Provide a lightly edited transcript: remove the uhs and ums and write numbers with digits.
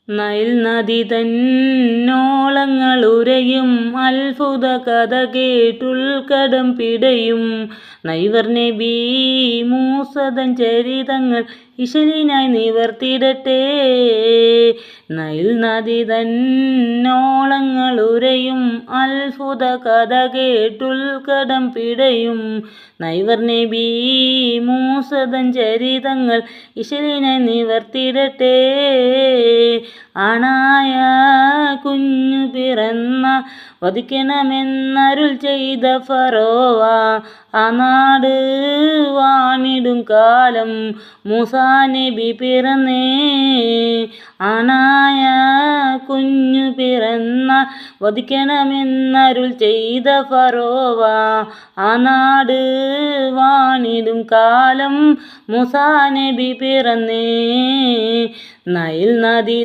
Nile നദി തന്നോളങ്ങളുരയും അത്ഭുത കഥ കേട്ടുൾക്കടം പിടയും. നൈവർ നബി മൂസതൻ ചരിതങ്ങൾ ഇശലിനായി നിവർത്തിടട്ടെ. നൈൽ നദി തന്നോളങ്ങളുരയും അത്ഭുത കഥ കേട്ടുൾക്കടം പിടയും. നൈവർ നബി മൂസതൻ ചരിതങ്ങൾ ഇശലിനായി നിവർത്തിടട്ടെ. ആണായ കുഞ്ഞു പിറന്ന വധിക്കണമെന്നരുൾ ചെയ്ത ഫറോവ ആ നാട് വാണിടും കാലം മൂസാ നബി പിറന്നേ. ആണായ കുഞ്ഞു പിറന്ന വധിക്കണമെന്നരുൾ ചെയ്ത ഫറോവ ആ നാട് വാണിടും കാലം മൂസാ നബി പിറന്നേ. നൈൽ നദി